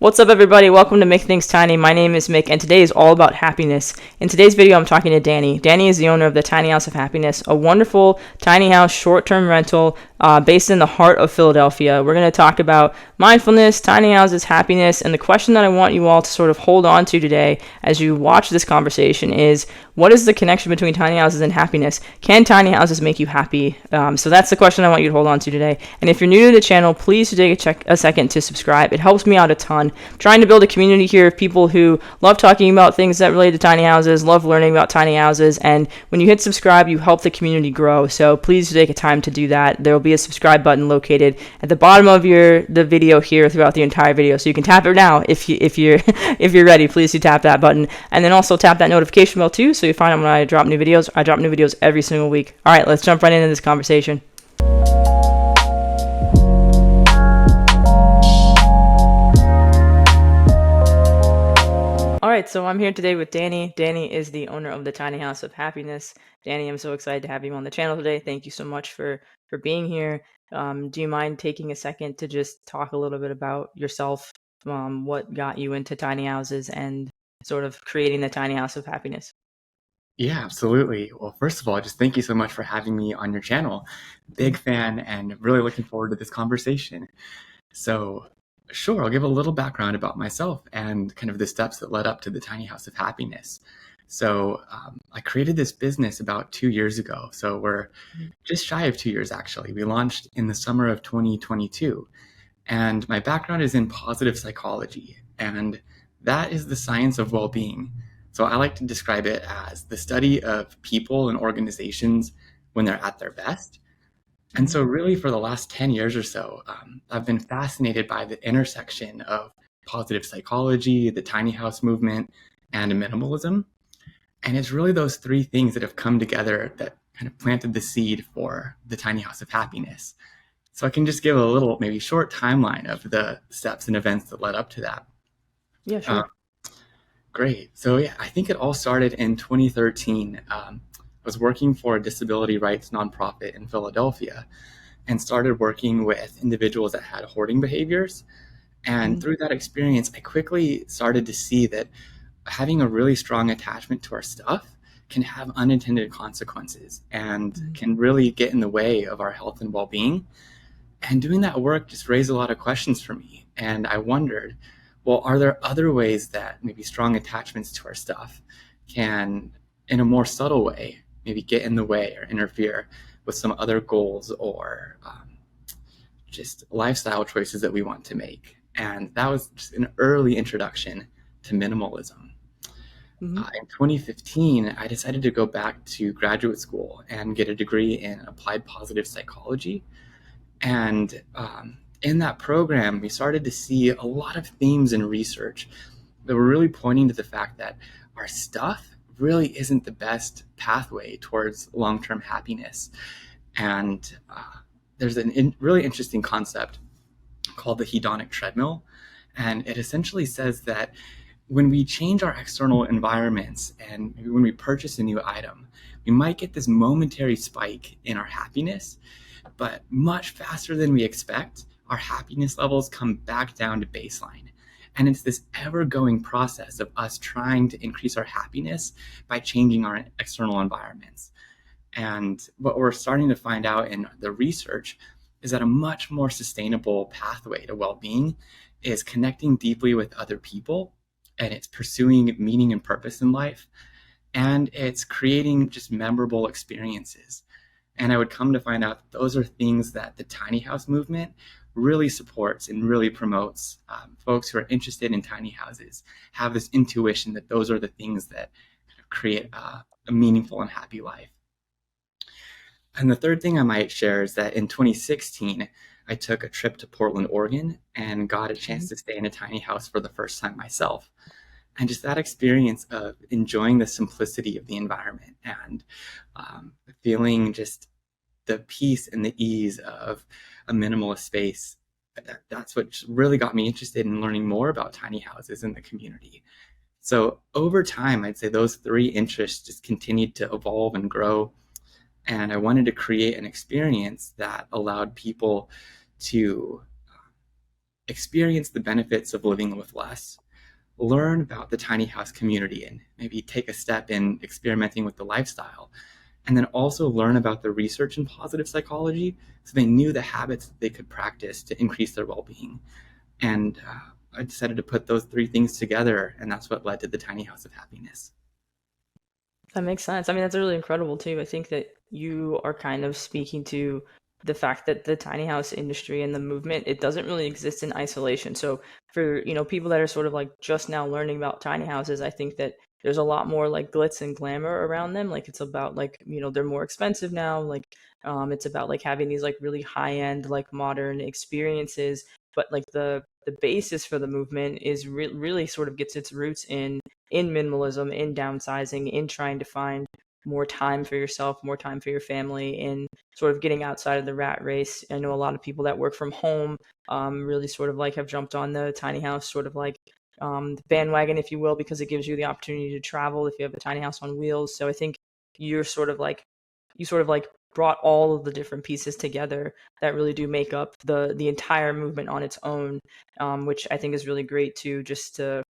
What's up, everybody? Welcome to Make Things Tiny. My name is Mick, and today is all about happiness. In today's video, I'm talking to Danny. Danny is the owner of the Tiny House of Happiness, a wonderful tiny house short-term rental based in the heart of Philadelphia. We're going to talk about mindfulness, tiny houses, happiness, and the question that I want you all to sort of hold on to today as you watch this conversation is, what is the connection between tiny houses and happiness? Can tiny houses make you happy? So that's the question I want you to hold on to today. And if you're new to the channel, please take a second to subscribe. It helps me out a ton. I'm trying to build a community here of people who love talking about things that relate to tiny houses, love learning about tiny houses, and when you hit subscribe, you help the community grow. So please take a time to do that. There will be a subscribe button located at the bottom of the video here throughout the entire video, so you can tap it now if you're if you're ready. Please do tap that button, and then also tap that notification bell too, so you find out when I drop new videos. I drop new videos every single week. All right, let's jump right into this conversation. All right, so I'm here today with Danny. Danny is the owner of the Tiny House of Happiness. Danny, I'm so excited to have you on the channel today. Thank you so much for being here. Do you mind taking a second to just talk a little bit about yourself, what got you into tiny houses and sort of creating the Tiny House of Happiness? Yeah, absolutely. Well, first of all, just thank you so much for having me on your channel. Big fan and really looking forward to this conversation. So, sure, I'll give a little background about myself and kind of the steps that led up to the Tiny House of Happiness. So, I created this business about 2 years ago. So, we're just shy of 2 years, actually. We launched in the summer of 2022. And my background is in positive psychology, and that is the science of well-being. So I like to describe it as the study of people and organizations when they're at their best. And so really for the last 10 years or so, I've been fascinated by the intersection of positive psychology, the tiny house movement, and minimalism. And it's really those three things that have come together that kind of planted the seed for the Tiny House of Happiness. So I can just give a little, maybe short timeline of the steps and events that led up to that. Yeah, sure. Great. So yeah, I think it all started in 2013. I was working for a disability rights nonprofit in Philadelphia and started working with individuals that had hoarding behaviors. And through that experience, I quickly started to see that having a really strong attachment to our stuff can have unintended consequences and can really get in the way of our health and well-being. And doing that work just raised a lot of questions for me. And I wondered, well, are there other ways that maybe strong attachments to our stuff can, in a more subtle way, maybe get in the way or interfere with some other goals or just lifestyle choices that we want to make? And that was just an early introduction to minimalism. In 2015, I decided to go back to graduate school and get a degree in applied positive psychology. And in that program, we started to see a lot of themes in research that were really pointing to the fact that our stuff really isn't the best pathway towards long-term happiness. And there's a really interesting concept called the hedonic treadmill. And it essentially says that when we change our external environments and maybe when we purchase a new item, we might get this momentary spike in our happiness, but much faster than we expect, our happiness levels come back down to baseline. And it's this ever-going process of us trying to increase our happiness by changing our external environments. And what we're starting to find out in the research is that a much more sustainable pathway to well-being is connecting deeply with other people, and it's pursuing meaning and purpose in life, and it's creating just memorable experiences. And I would come to find out that those are things that the tiny house movement really supports and really promotes. Folks who are interested in tiny houses have this intuition that those are the things that create a meaningful and happy life. And the third thing I might share is that in 2016, I took a trip to Portland, Oregon, and got a chance to stay in a tiny house for the first time myself. And just that experience of enjoying the simplicity of the environment and feeling just the peace and the ease of a minimalist space, that's what really got me interested in learning more about tiny houses in the community. So over time, I'd say those three interests just continued to evolve and grow. And I wanted to create an experience that allowed people to experience the benefits of living with less, learn about the tiny house community and maybe take a step in experimenting with the lifestyle, and then also learn about the research in positive psychology so they knew the habits that they could practice to increase their well-being. And I decided to put those three things together, and that's what led to the tiny house of happiness. That makes sense. I mean, that's really incredible too. I think that you are kind of speaking to the fact that the tiny house industry and the movement, it doesn't really exist in isolation. So for, people that are sort of like just now learning about tiny houses, I think that there's a lot more like glitz and glamour around them. Like it's about like, they're more expensive now. Like it's about like having these like really high end, like modern experiences. But like the basis for the movement is really sort of gets its roots in minimalism, in downsizing, in trying to find more time for yourself, more time for your family, in sort of getting outside of the rat race. I know a lot of people that work from home really sort of like have jumped on the tiny house sort of like the bandwagon, if you will, because it gives you the opportunity to travel if you have a tiny house on wheels. So I think you're sort of like you sort of like brought all of the different pieces together that really do make up the entire movement on its own, which I think is really great too, just so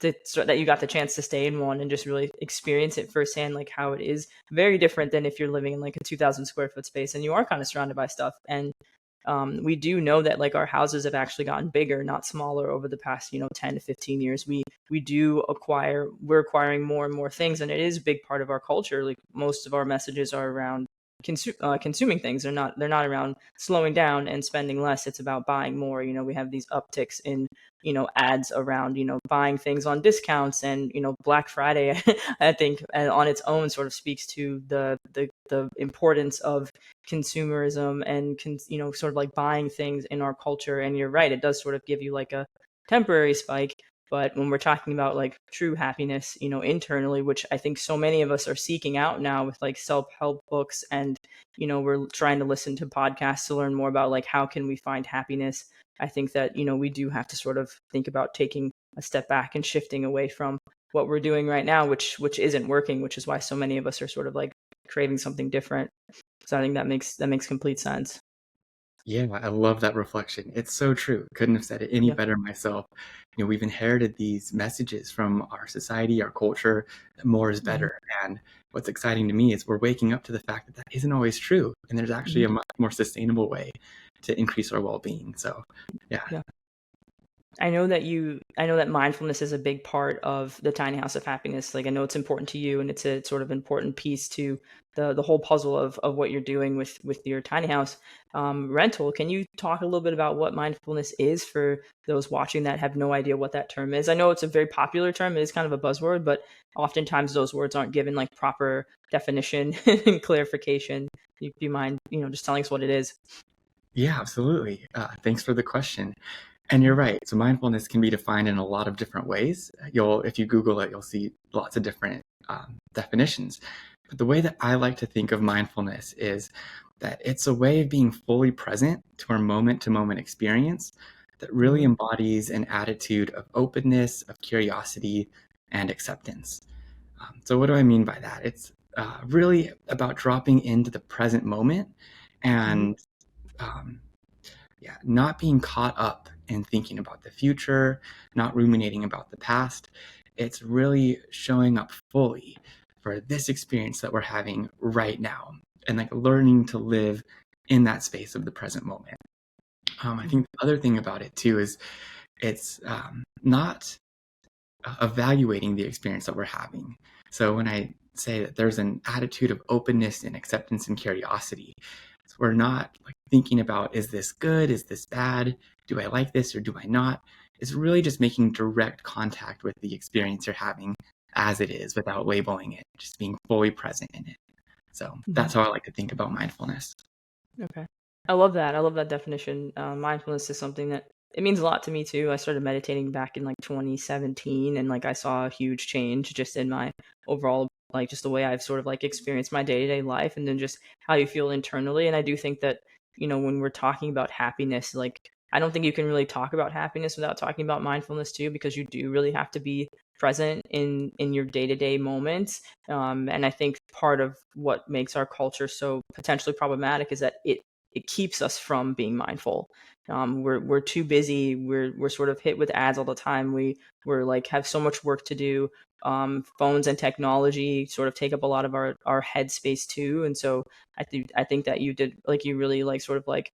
that you got the chance to stay in one and just really experience it firsthand, like how it is very different than if you're living in like a 2,000 square foot space and you are kind of surrounded by stuff. And we do know that like our houses have actually gotten bigger, not smaller, over the past 10 to 15 years. We're acquiring more and more things, and it is a big part of our culture. Like most of our messages are around consuming things. They're not around slowing down and spending less. It's about buying more. We have these upticks in ads around buying things on discounts, and Black Friday I think on its own sort of speaks to the importance of consumerism and sort of like buying things in our culture. And you're right, it does sort of give you like a temporary spike. But when we're talking about like true happiness, internally, which I think so many of us are seeking out now with like self-help books, and we're trying to listen to podcasts to learn more about like how can we find happiness. I think that we do have to sort of think about taking a step back and shifting away from what we're doing right now, which isn't working, which is why so many of us are sort of like craving something different. So I think that makes complete sense. Yeah, I love that reflection. It's so true. Couldn't have said it any Yeah. better myself. We've inherited these messages from our society, our culture, that more is Hmm. better. And what's exciting to me is we're waking up to the fact that that isn't always true. And there's actually Hmm. a much more sustainable way to increase our well-being. So, yeah. Yeah. I know that mindfulness is a big part of the tiny house of happiness. Like I know it's important to you, and it's a sort of important piece to the whole puzzle of what you're doing with your tiny house rental. Can you talk a little bit about what mindfulness is for those watching that have no idea what that term is? I know it's a very popular term. It is kind of a buzzword, but oftentimes those words aren't given like proper definition and clarification. Do you mind, just telling us what it is? Yeah, absolutely. Thanks for the question. And you're right. So mindfulness can be defined in a lot of different ways. If you Google it, you'll see lots of different definitions. But the way that I like to think of mindfulness is that it's a way of being fully present to our moment to moment experience that really Mm-hmm. embodies an attitude of openness, of curiosity, and acceptance. So, what do I mean by that? It's really about dropping into the present moment Mm-hmm. and um, yeah, not being caught up in thinking about the future, not ruminating about the past. It's really showing up fully for this experience that we're having right now and like learning to live in that space of the present moment. I Mm-hmm. think the other thing about it too is it's not evaluating the experience that we're having. So when I say that there's an attitude of openness and acceptance and curiosity, so we're not like thinking about, is this good? Is this bad? Do I like this or do I not? It's really just making direct contact with the experience you're having as it is without labeling it, just being fully present in it. So Mm-hmm. that's how I like to think about mindfulness. Okay. I love that. I love that definition. Mindfulness is something that it means a lot to me too. I started meditating back in like 2017, and like I saw a huge change just in my overall, like just the way I've sort of like experienced my day-to-day life, and then just how you feel internally. And I do think that, when we're talking about happiness, like I don't think you can really talk about happiness without talking about mindfulness too, because you do really have to be present in your day-to-day moments. And I think part of what makes our culture so potentially problematic is that it keeps us from being mindful. We're too busy. We're sort of hit with ads all the time. We're like have so much work to do. Phones and technology sort of take up a lot of our headspace too. And so I think that you did like you really like sort of like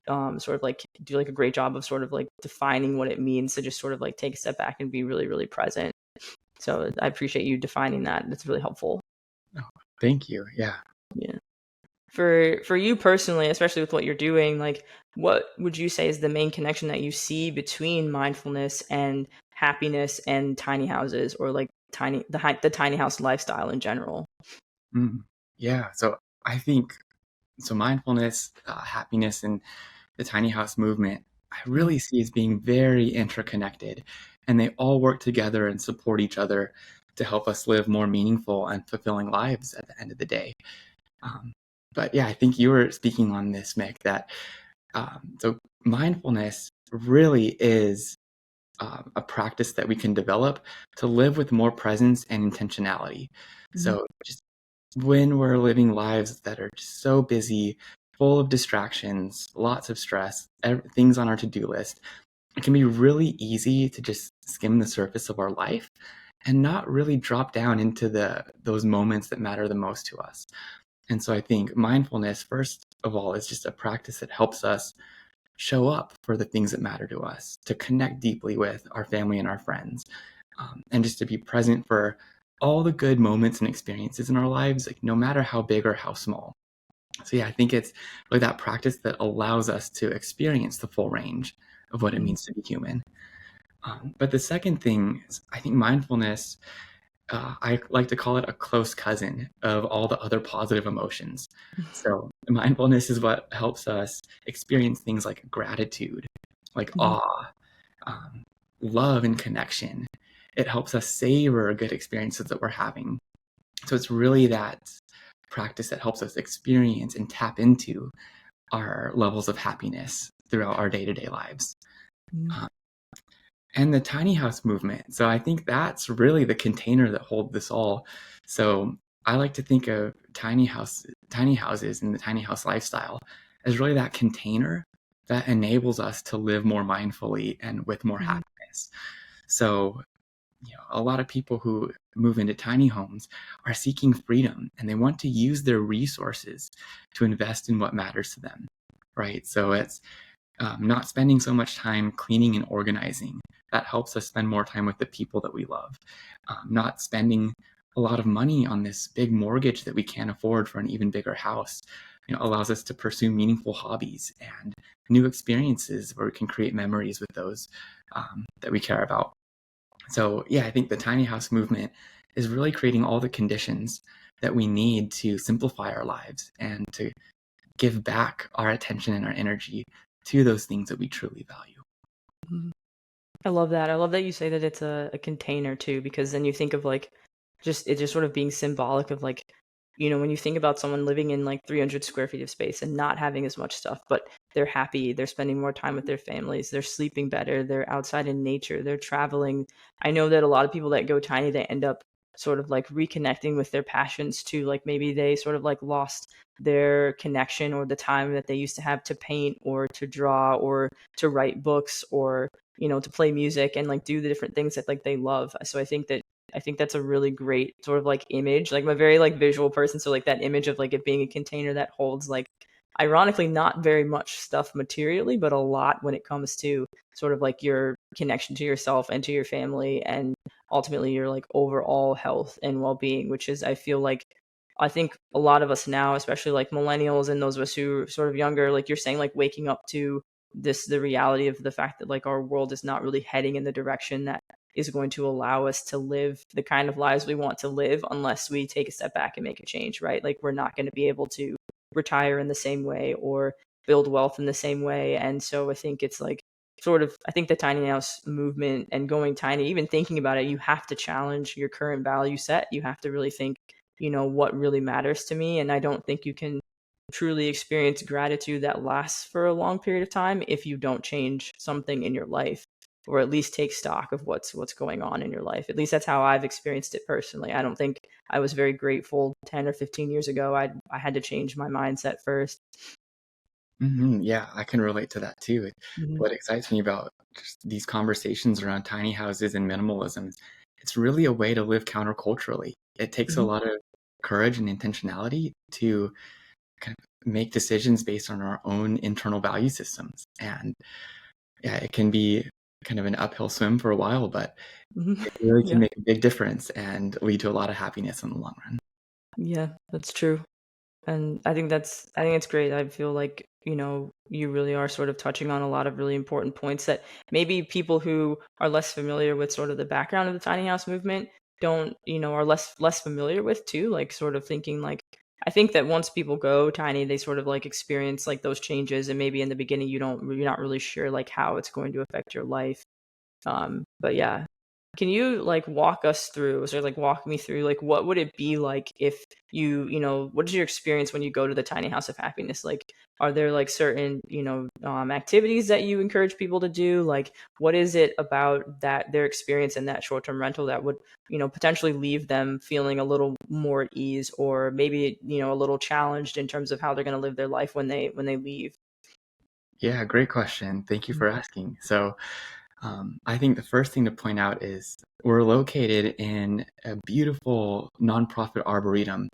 do like a great job of sort of like defining what it means to just sort of like take a step back and be really, really present. So I appreciate you defining that. That's really helpful. Oh, thank you. Yeah. Yeah. For you personally, especially with what you're doing, like what would you say is the main connection that you see between mindfulness and happiness and tiny houses, or like the tiny house lifestyle in general? Mm. Yeah. So I think so mindfulness, happiness, and the tiny house movement, I really see as being very interconnected, and they all work together and support each other to help us live more meaningful and fulfilling lives at the end of the day. Um, but yeah, I think you were speaking on this, Mick, that so mindfulness really is a practice that we can develop to live with more presence and intentionality. Mhm. So just when we're living lives that are just so busy, full of distractions, lots of stress, things on our to-do list, it can be really easy to just skim the surface of our life and not really drop down into those moments that matter the most to us. And so I think mindfulness, first of all, is just a practice that helps us show up for the things that matter to us, to connect deeply with our family and our friends, and just to be present for all the good moments and experiences in our lives, like no matter how big or how small. So yeah, I think it's really that practice that allows us to experience the full range of what it Mhm. means to be human. But the second thing is, I think mindfulness, I like to call it a close cousin of all the other positive emotions. So mindfulness is what helps us experience things like gratitude, like Mhm. awe, um, love, and connection. It helps us savor good experiences that we're having. So it's really that practice that helps us experience and tap into our levels of happiness throughout our day-to-day lives. Mhm. Um, and the tiny house movement. So I think that's really the container that holds this all. So I like to think of tiny houses and the tiny house lifestyle as really that container that enables us to live more mindfully and with more Mhm. happiness. So, a lot of people who move into tiny homes are seeking freedom and they want to use their resources to invest in what matters to them, right? So it's not spending so much time cleaning and organizing. That helps us spend more time with the people that we love. Not spending a lot of money on this big mortgage that we can't afford for an even bigger house. Allows us to pursue meaningful hobbies and new experiences where we can create memories with those that we care about. So yeah, I think the tiny house movement is really creating all the conditions that we need to simplify our lives and to give back our attention and our energy to those things that we truly value. Mhm. I love that. I love that you say that it's a container too, because then you think of like just it just sort of being symbolic of like, when you think about someone living in like 300 square feet of space and not having as much stuff, but they're happy, they're spending more time with their families, they're sleeping better, they're outside in nature, they're traveling. I know that a lot of people that go tiny, they end up sort of like reconnecting with their passions too. Like maybe they sort of like lost their connection or the time that they used to have to paint or to draw or to write books or to play music and like do the different things that like they love. So I think that's a really great sort of like image. Like I'm a very like visual person, so like that image of like it being a container that holds like ironically not very much stuff materially, but a lot when it comes to sort of like your connection to yourself and to your family and ultimately your like overall health and well-being, which is I think a lot of us now, especially like millennials and those of us who are sort of younger, like you're saying, like waking up to the reality of the fact that like our world is not really heading in the direction that is going to allow us to live the kind of lives we want to live unless we take a step back and make a change, right? Like we're not going to be able to retire in the same way or build wealth in the same way. And so I think it's like I think the tiny house movement and going tiny, even thinking about it, you have to challenge your current value set. You have to really think, what really matters to me. And I don't think you can truly experience gratitude that lasts for a long period of time if you don't change something in your life or at least take stock of what's going on in your life. At least that's how I've experienced it personally. I don't think I was very grateful 10 or 15 years ago. I had to change my mindset first. Yeah, I can relate to that too. Hmm. What excites me about just these conversations around tiny houses and minimalism is it's really a way to live counterculturally. It takes a Hmm. lot of courage and intentionality to kind of make decisions based on our own internal value systems. And yeah, it can be kind of an uphill swim for a while, but Hmm. it really can Yeah. make a big difference and lead to a lot of happiness in the long run. Yeah, that's true. And I think it's great. I feel like, you really are sort of touching on a lot of really important points that maybe people who are less familiar with sort of the background of the tiny house movement don't, are less familiar with too, like sort of thinking like I think that once people go tiny, they sort of like experience like those changes and maybe in the beginning you're not really sure like how it's going to affect your life. But yeah, can you like walk us through, or like walk me through, like what would it be like if what is your experience when you go to the tiny house of happiness? Like, are there like certain, activities that you encourage people to do? Like, what is it about that their experience in that short term rental that would, potentially leave them feeling a little more at ease or maybe, a little challenged in terms of how they're going to live their life when they leave? Yeah, great question. Thank you for asking. So, I think the first thing to point out is we're located in a beautiful nonprofit arboretum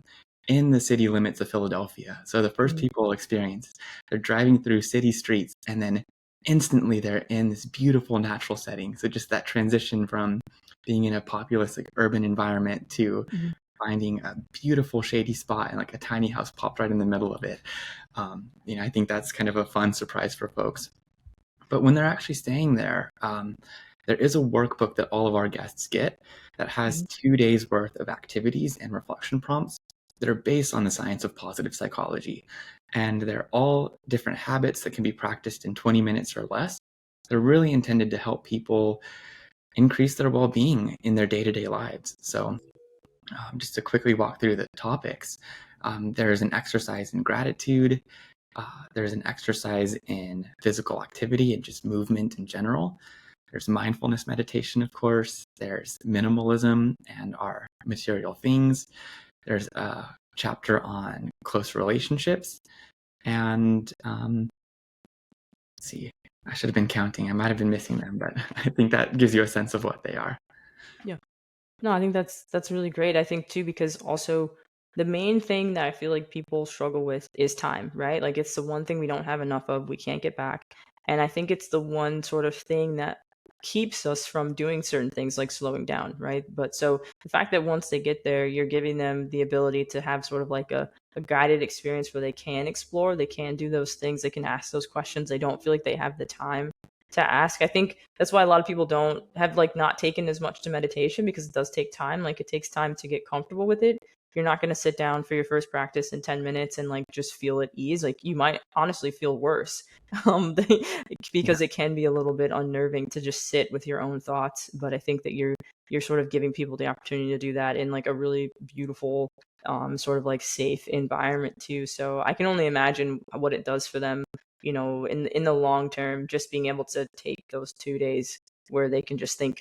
in the city limits of Philadelphia. So the first Mhm. people experience, they're driving through city streets and then instantly they're in this beautiful natural setting. So just that transition from being in a populous like urban environment to Mhm. finding a beautiful shady spot and like a tiny house popped right in the middle of it. I think that's kind of a fun surprise for folks. But when they're actually staying there, there is a workbook that all of our guests get that has Mhm. 2 days worth of activities and reflection prompts that are based on the science of positive psychology. And they're all different habits that can be practiced in 20 minutes or less. They're really intended to help people increase their well being in their day to day lives. So, just to quickly walk through the topics, there's an exercise in gratitude, there's an exercise in physical activity and just movement in general. There's mindfulness meditation, of course. There's minimalism and our material things. There's a chapter on close relationships. And let's see, I should have been counting. I might have been missing them, but I think that gives you a sense of what they are. Yeah. No, I think that's really great. I think too because also the main thing that I feel like people struggle with is time, right? Like it's the one thing we don't have enough of, we can't get back. And I think it's the one sort of thing that keeps us from doing certain things like slowing down, right? But so the fact that once they get there, you're giving them the ability to have sort of like a guided experience where they can explore, they can do those things, they can ask those questions. They don't feel like they have the time to ask. I think that's why a lot of people don't have like not taken as much to meditation because it does take time. Like it takes time to get comfortable with it. You're not going to sit down for your first practice in 10 minutes and like just feel at ease. Like you might honestly feel worse um, Yeah. because it can be a little bit unnerving to just sit with your own thoughts. But I think that you're sort of giving people the opportunity to do that in like a really beautiful, sort of like safe environment too. So I can only imagine what it does for them, in the long term, just being able to take those 2 days where they can just think.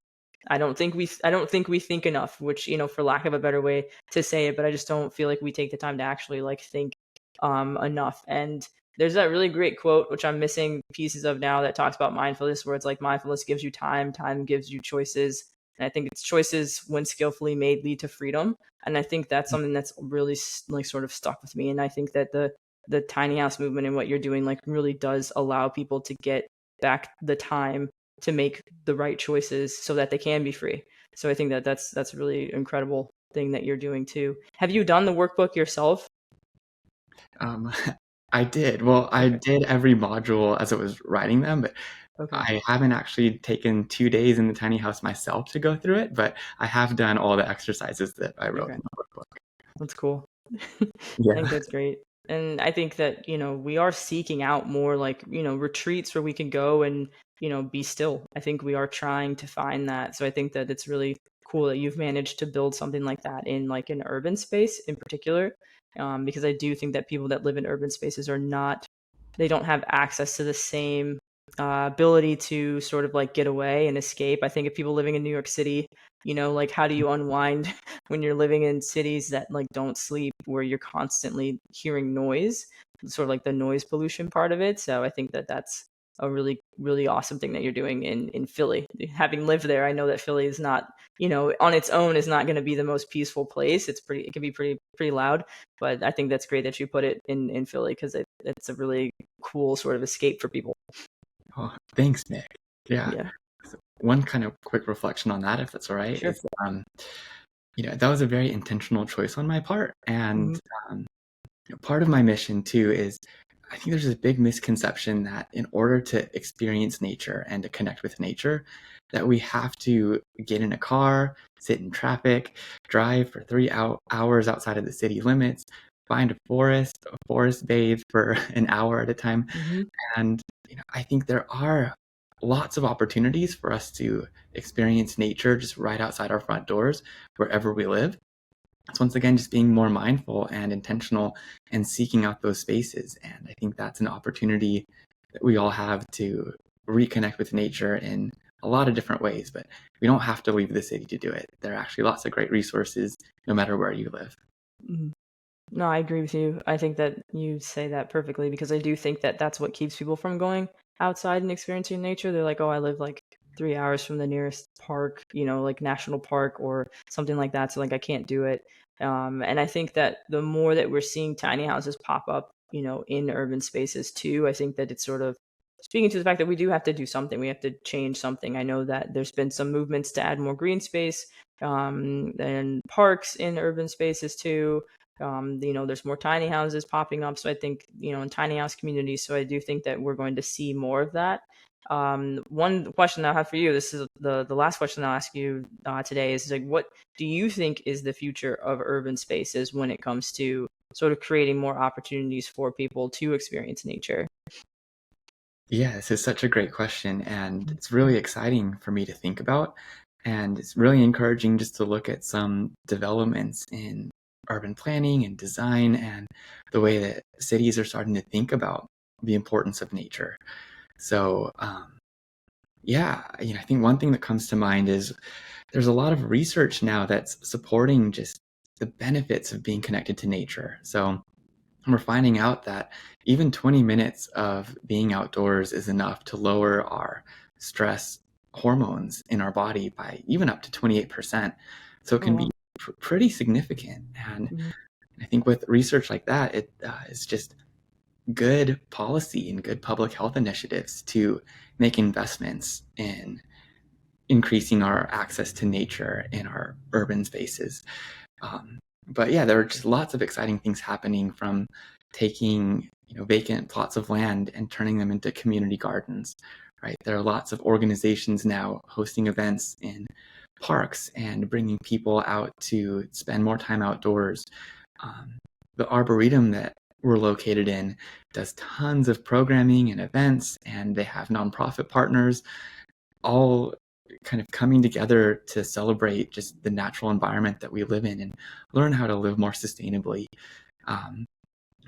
I don't think we think enough, which, for lack of a better way to say it, but I just don't feel like we take the time to actually like think enough. And there's that really great quote, which I'm missing pieces of now, that talks about mindfulness, where it's like mindfulness gives you time, time gives you choices. And I think it's choices when skillfully made lead to freedom. And I think that's something that's really like sort of stuck with me. And I think that the tiny house movement and what you're doing like really does allow people to get back the time to make the right choices so that they can be free. So I think that that's a really incredible thing that you're doing too. Have you done the workbook yourself? Um, I did. Well, I Okay. did every module as it was writing them, but Okay. I haven't actually taken 2 days in the tiny house myself to go through it, but I have done all the exercises that I wrote Okay. in the workbook. That's cool. I think Yeah. that's great. And I think that, we are seeking out more like, retreats where we can go and, be still. I think we are trying to find that. So I think that it's really cool that you've managed to build something like that in like an urban space in particular. Because I do think that people that live in urban spaces they don't have access to the same ability to sort of like get away and escape. I think if people living in New York City, like how do you unwind when you're living in cities that like don't sleep, where you're constantly hearing noise, sort of like the noise pollution part of it. So I think that that's a really, really awesome thing that you're doing in Philly. Having lived there, I know that Philly is not, on its own is not going to be the most peaceful place. It can be pretty loud, but I think that's great that you put it in Philly, because it's a really cool sort of escape for people. Oh, thanks, Nick. Yeah. Yeah. So one kind of quick reflection on that, if that's all right, Sure. is that was a very intentional choice on my part, and Mhm. part of my mission too is I think there's this big misconception that in order to experience nature and to connect with nature, that we have to get in a car, sit in traffic, drive for 3 hours outside of the city limits, find a forest bathe for an hour at a time. Mhm. And I think there are lots of opportunities for us to experience nature just right outside our front doors, wherever we live. It's once again just being more mindful and intentional and seeking out those spaces. And I think that's an opportunity that we all have to reconnect with nature in a lot of different ways, but we don't have to leave the city to do it. There are actually lots of great resources no matter where you live. Mhm. No, I agree with you. I think that you say that perfectly, because I do think that that's what keeps people from going outside and experiencing nature. They're like, "Oh, I live like 3 hours from the nearest park, like national park or something like that, so like I can't do it." And I think that the more that we're seeing tiny houses pop up, in urban spaces too, I think that it's sort of speaking to the fact that we do have to do something. We have to change something. I know that there's been some movements to add more green space, and parks in urban spaces too. There's more tiny houses popping up. So I think, in tiny house communities. So I do think that we're going to see more of that. One question I have for you, this is the last question I'll ask you today, is like, what do you think is the future of urban spaces when it comes to sort of creating more opportunities for people to experience nature? Yeah, this is such a great question, and it's really exciting for me to think about. And it's really encouraging just to look at some developments in urban planning and design and the way that cities are starting to think about the importance of nature. So, yeah, I think one thing that comes to mind is there's a lot of research now that's supporting just the benefits of being connected to nature. So, we're finding out that even 20 minutes of being outdoors is enough to lower our stress hormones in our body by even up to 28%. So it Oh, can be wow. pretty significant. And Mhm. I think with research like that, it is just good policy and good public health initiatives to make investments in increasing our access to nature in our urban spaces. But yeah, there are just lots of exciting things happening, from taking vacant plots of land and turning them into community gardens. Right, there are lots of organizations now hosting events in parks and bringing people out to spend more time outdoors. Um, the arboretum that we're located in does tons of programming and events, and they have nonprofit partners all kind of coming together to celebrate just the natural environment that we live in and learn how to live more sustainably. Um,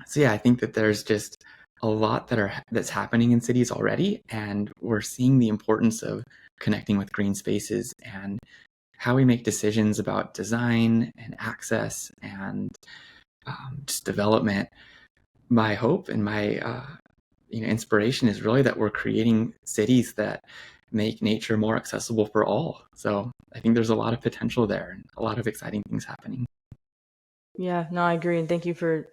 so yeah, I think that there's just a lot that's happening in cities already, and we're seeing the importance of connecting with green spaces and how we make decisions about design and access and just development. My hope and my inspiration is really that we're creating cities that make nature more accessible for all. So I think there's a lot of potential there and a lot of exciting things happening. Yeah, no, I agree, and thank you for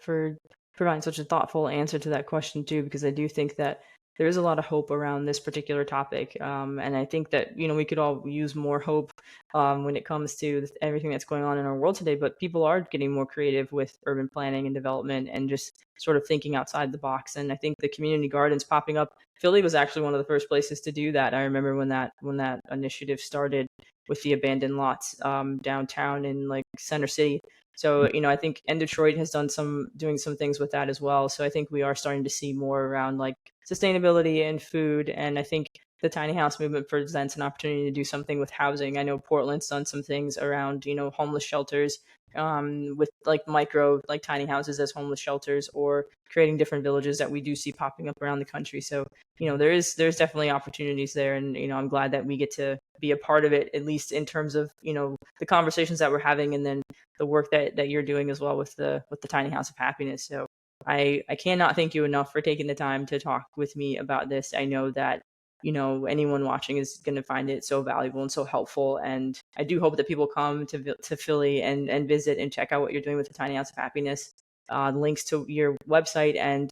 providing such a thoughtful answer to that question too, because I do think that there is a lot of hope around this particular topic, and I think that we could all use more hope when it comes to everything that's going on in our world today. But people are getting more creative with urban planning and development, and just sort of thinking outside the box. And I think the community gardens popping up. Philly was actually one of the first places to do that. I remember when that initiative started with the abandoned lots downtown in like Center City. So, I think, and Detroit has doing some things with that as well. So I think we are starting to see more around like sustainability and food. And I think the tiny house movement presents an opportunity to do something with housing. I know Portland's done some things around, homeless shelters, with like micro, like tiny houses as homeless shelters, or creating different villages that we do see popping up around the country. So, there's definitely opportunities there. And, I'm glad that we get to be a part of it, at least in terms of, the conversations that we're having, and then the work that you're doing as well with the tiny house of happiness. So I cannot thank you enough for taking the time to talk with me about this. I know that, anyone watching is going to find it so valuable and so helpful. And I do hope that people come to Philly and visit and check out what you're doing with the Tiny House of Happiness. The links to your website and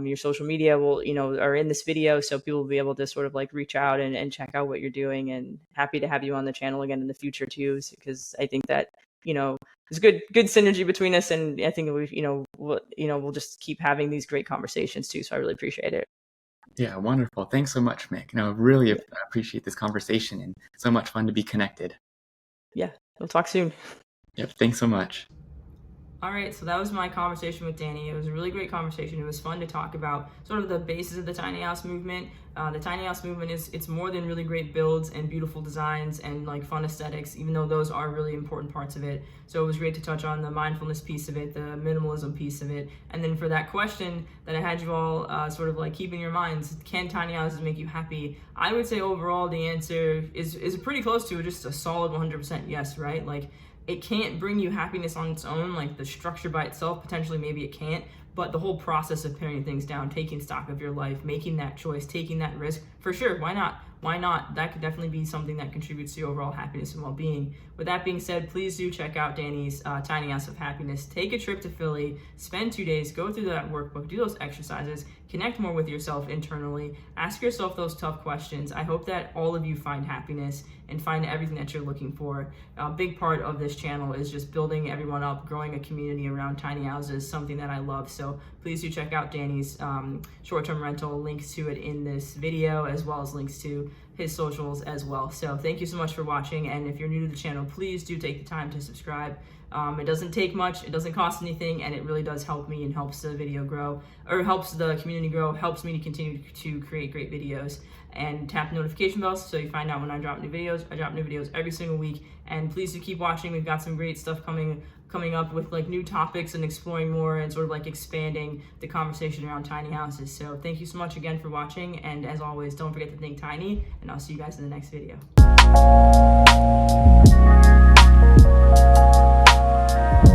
your social media are in this video, so people will be able to sort of like reach out and check out what you're doing. And happy to have you on the channel again in the future too, because I think that, there's good synergy between us, and I think we'll just keep having these great conversations too. So I really appreciate it. Yeah, wonderful. Thanks so much, Mick. I really appreciate this conversation, and so much fun to be connected. Yeah, we'll talk soon. Yep, thanks so much. All right, so that was my conversation with Danny. It was a really great conversation. It was fun to talk about sort of the basis of the tiny house movement. The tiny house movement it's more than really great builds and beautiful designs and like fun aesthetics, even though those are really important parts of it. So it was great to touch on the mindfulness piece of it, the minimalism piece of it, and then for that question that I had you all sort of like keep in your minds: can tiny houses make you happy? I would say overall the answer is pretty close to just a solid 100% yes, right? Like, it can't bring you happiness on its own, like the structure by itself, potentially maybe it can't, but the whole process of paring things down, taking stock of your life, making that choice, taking that risk, for sure, why not? Why not? That could definitely be something that contributes to your overall happiness and well-being. With that being said, please do check out Danny's Tiny House of Happiness. Take a trip to Philly, spend 2 days, go through that workbook, do those exercises, connect more with yourself internally, ask yourself those tough questions. I hope that all of you find happiness and find everything that you're looking for. A big part of this channel is just building everyone up, growing a community around tiny houses, something that I love. So please do check out Danny's short-term rental, links to it in this video, as well as links to his socials as well. So thank you so much for watching, and if you're new to the channel, please do take the time to subscribe. It doesn't take much, it doesn't cost anything, and it really does help me and helps the video grow, or helps the community grow, helps me to continue to create great videos. And tap the notification bell so you find out when I drop new videos. I drop new videos every single week, and please do keep watching. We've got some great stuff coming up with like new topics and exploring more and sort of like expanding the conversation around tiny houses. So thank you so much again for watching, and as always, don't forget to think tiny, and I'll see you guys in the next video.